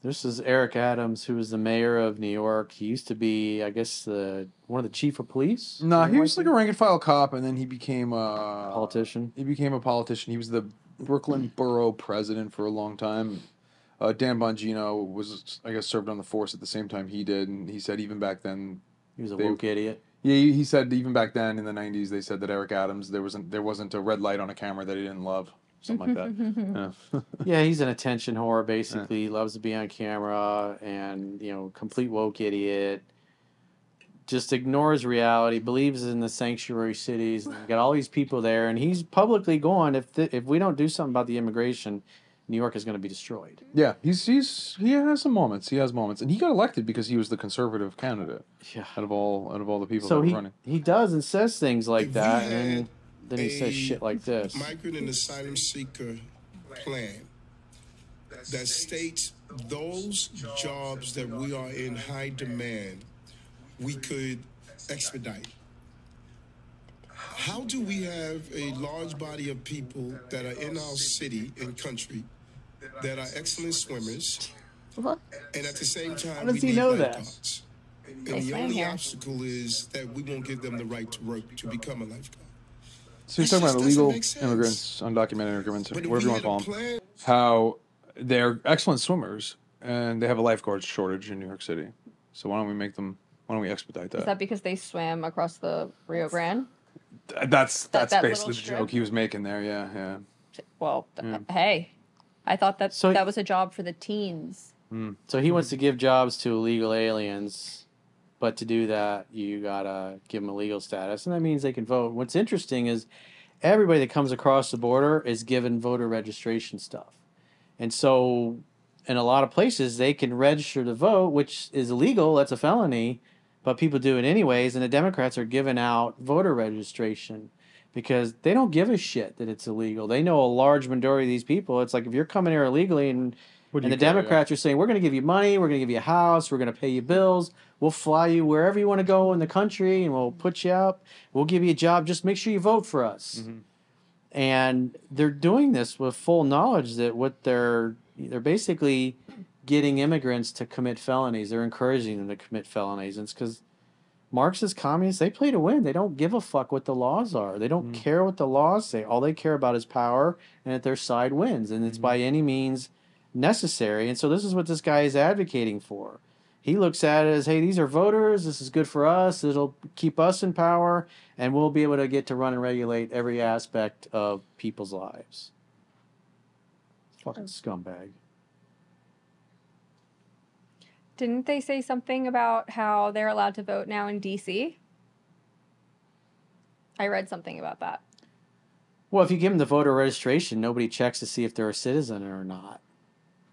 This is Eric Adams, who was the mayor of New York. He used to be, I guess, one of the chief of police. No, he was like a rank and file cop, and then he became a politician. He became a politician. He was the Brooklyn borough president for a long time. Dan Bongino was, I guess, served on the force at the same time he did, and he said even back then he was a woke idiot. Yeah, he said even back then in the 90s they said that Eric Adams there wasn't a red light on a camera that he didn't love. Something like that. Yeah. Yeah, he's an attention whore, basically. He loves to be on camera and, complete woke idiot. Just ignores reality, believes in the sanctuary cities. Got all these people there, and he's publicly going, if we don't do something about the immigration, New York is going to be destroyed. Yeah, he has some moments. He has moments. And he got elected because he was the conservative candidate. Yeah. Out of all the people that were running. He does and says things like that, and then he says shit like this. Migrant and asylum seeker plan that states those jobs that we are in high demand, we could expedite. How do we have a large body of people that are in our city and country that are excellent swimmers, What? and at the same time How does we he need know that? lifeguards? And the only obstacle is that we won't give them the right to work to become a lifeguard. So he's talking about illegal immigrants, undocumented immigrants, whatever you want to call them. How they're excellent swimmers, and they have a lifeguard shortage in New York City. So why don't we expedite that? Is that because they swam across the Rio Grande? That's that basically the joke he was making there, yeah. Well, hey, I thought that was a job for the teens. So he wants to give jobs to illegal aliens, but to do that, you gotta give them a legal status, and that means they can vote. What's interesting is everybody that comes across the border is given voter registration stuff. And so in a lot of places, they can register to vote, which is illegal. That's a felony. But people do it anyways, and the Democrats are giving out voter registration because they don't give a shit that it's illegal. They know a large majority of these people. It's like if you're coming here illegally and the Democrats are saying, we're going to give you money, we're going to give you a house, we're going to pay you bills, we'll fly you wherever you want to go in the country, and we'll put you up, we'll give you a job, just make sure you vote for us. Mm-hmm. And they're doing this with full knowledge that what they're basically getting immigrants to commit felonies. They're encouraging them to commit felonies. And it's because Marxist communists, they play to win. They don't give a fuck what the laws are. They don't care what the laws say. All they care about is power and that their side wins. And it's by any means necessary. And so this is what this guy is advocating for. He looks at it as, hey, these are voters. This is good for us. It'll keep us in power. And we'll be able to get to run and regulate every aspect of people's lives. Fucking scumbag. Didn't they say something about how they're allowed to vote now in D.C.? I read something about that. Well, if you give them the voter registration, nobody checks to see if they're a citizen or not.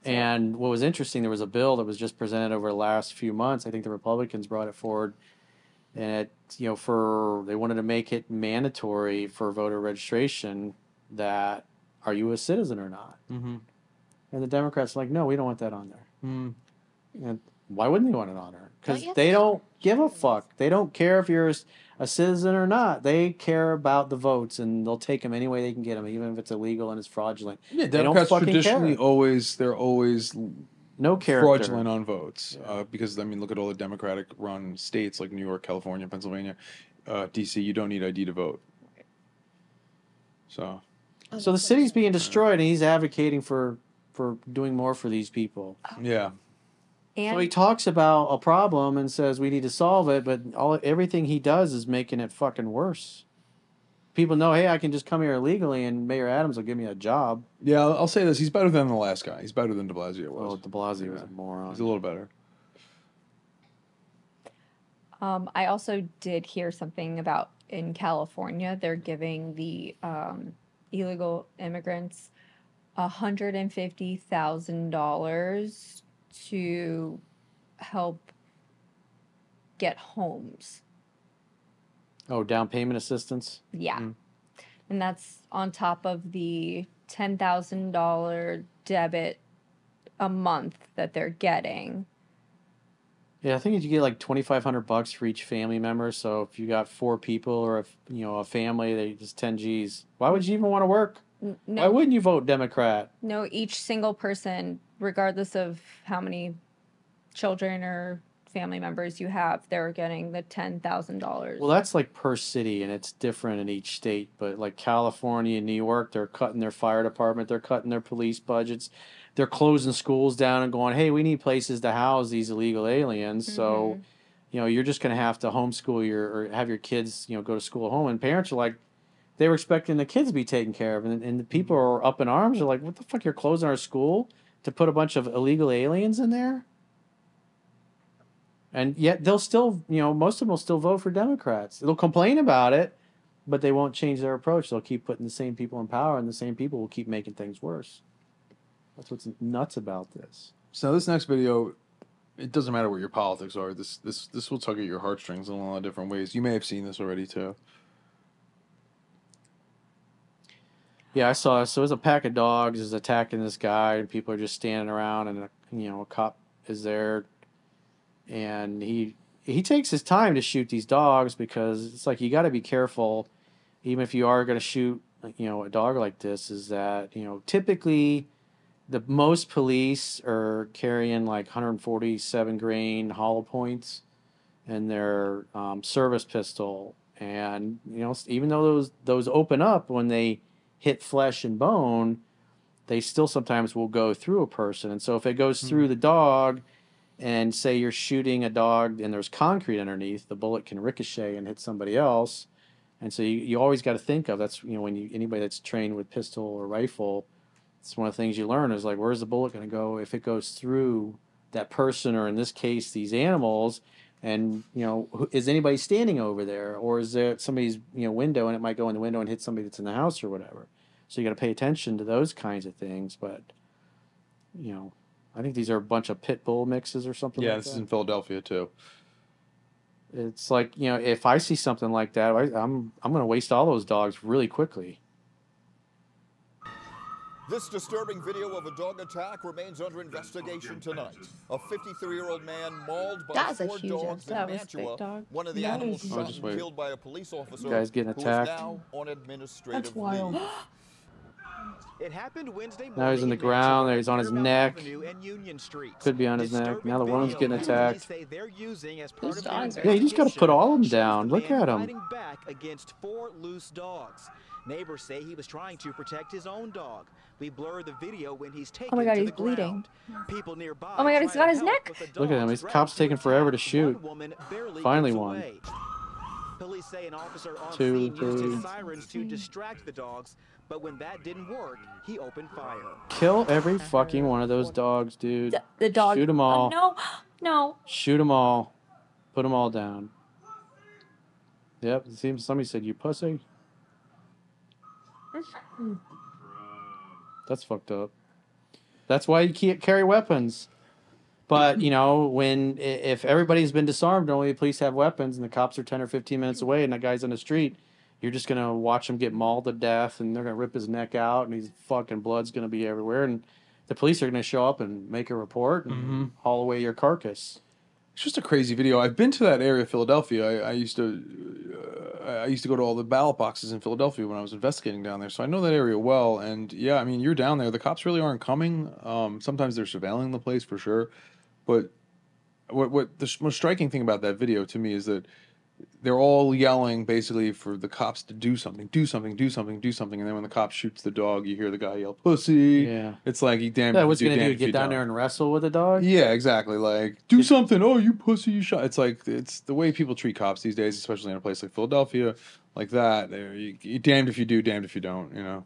And what was interesting, there was a bill that was just presented over the last few months. I think the Republicans brought it forward. And they wanted to make it mandatory for voter registration that are you a citizen or not? Mm-hmm. And the Democrats are like, no, we don't want that on there. Mm. And why wouldn't they want it on there? Because they don't give a fuck. They don't care if you're a citizen or not. They care about the votes, and they'll take them any way they can get them, even if it's illegal and it's fraudulent. Yeah, Democrats traditionally always no character. Fraudulent on votes. Yeah. Because, look at all the Democratic-run states like New York, California, Pennsylvania, D.C., you don't need ID to vote. So the city's being destroyed, and he's advocating for doing more for these people. Yeah. And so he talks about a problem and says we need to solve it, but everything he does is making it fucking worse. People know, hey, I can just come here illegally and Mayor Adams will give me a job. Yeah, I'll say this. He's better than the last guy. He's better than de Blasio was. Oh, de Blasio was a moron. He's a little better. I also did hear something about in California, they're giving the illegal immigrants $150,000 to help get homes. Oh, down payment assistance? Yeah. Mm. And that's on top of the $10,000 debit a month that they're getting. Yeah, I think you get like $2,500 for each family member. So if you got 4 people or a family, they just 10 G's. Why would you even want to work? No. Why wouldn't you vote Democrat? No, each single person regardless of how many children or family members you have, they're getting the $10,000. Well, that's like per city, and it's different in each state. But like California and New York, they're cutting their fire department, they're cutting their police budgets, they're closing schools down and going, hey, we need places to house these illegal aliens. So, you're just going to have to homeschool or have your kids, go to school at home. And parents are like, they were expecting the kids to be taken care of. And the people are up in arms. They're like, what the fuck, you're closing our school to put a bunch of illegal aliens in there? And yet they'll still, most of them will still vote for Democrats. They'll complain about it, but they won't change their approach. They'll keep putting the same people in power, and the same people will keep making things worse. That's what's nuts about this. So this next video, it doesn't matter what your politics are. This will tug at your heartstrings in a lot of different ways. You may have seen this already too. Yeah, I saw it. So it was a pack of dogs is attacking this guy, and people are just standing around, and a cop is there. And he takes his time to shoot these dogs because it's like you got to be careful, even if you are going to shoot a dog like this. Is that typically the most police are carrying like 147 grain hollow points in their service pistol, and even though those open up when they hit flesh and bone, they still sometimes will go through a person. And so if it goes through the dog, and say you're shooting a dog and there's concrete underneath, the bullet can ricochet and hit somebody else. And so you always got to think of that's when anybody that's trained with pistol or rifle, it's one of the things you learn is like, where's the bullet going to go if it goes through that person, or in this case these animals, and is anybody standing over there, or is there somebody's window and it might go in the window and hit somebody that's in the house or whatever. So you got to pay attention to those kinds of things. But I think these are a bunch of pit bull mixes or something. Yeah, like this that. is in Philadelphia too. It's like if I see something like that, I'm going to waste all those dogs really quickly. This disturbing video of a dog attack remains under investigation tonight. A 53-year-old man mauled by That's a 4 huge dogs in that was Mantua. big dog. One of the That animals is shot huge. and killed by a police officer Guy's getting who is attacked. now on administrative That's wild. leave. It happened Wednesday morning. Now he's in the ground. There he's on his neck. Could be on his neck. Now the woman's getting attacked. Those dogs are Yeah, you just got to put all of them down. Look at him. Fighting back against 4 loose dogs. Neighbors say he was trying to protect his own dog. We blurred the video when he's taken Oh my God, to he's the ground. bleeding. People nearby. Oh my God, he's got his neck. Look at him. These cops taking forever to shoot. Finally one. Police say an officer on Two, scene used three. his sirens to distract the dogs, but when that didn't work, he opened fire. Kill every fucking one of those dogs, dude. The dog. Shoot them all. Oh, no. Shoot them all. Put them all down. Yep. It seems somebody said, "You pussy." That's fucked up. That's why you can't carry weapons. But, if everybody's been disarmed and only the police have weapons and the cops are 10 or 15 minutes away and that guy's on the street, you're just going to watch him get mauled to death, and they're going to rip his neck out, and his fucking blood's going to be everywhere. And the police are going to show up and make a report and haul away your carcass. It's just a crazy video. I've been to that area of Philadelphia. I used to go to all the ballot boxes in Philadelphia when I was investigating down there, so I know that area well. And yeah, I mean, you're down there. The cops really aren't coming. Sometimes they're surveilling the place for sure. But what the most striking thing about that video to me is that they're all yelling basically for the cops to do something, do something, do something, do something. And then when the cop shoots the dog, you hear the guy yell, "Pussy." Yeah. It's like, he damn. Yeah, what's he going to do? Get down there and wrestle with a dog? Yeah, exactly. Like, do something. Oh, you pussy, you shot. It's like, it's the way people treat cops these days, especially in a place like Philadelphia, like that. You damned if you do, damned if you don't,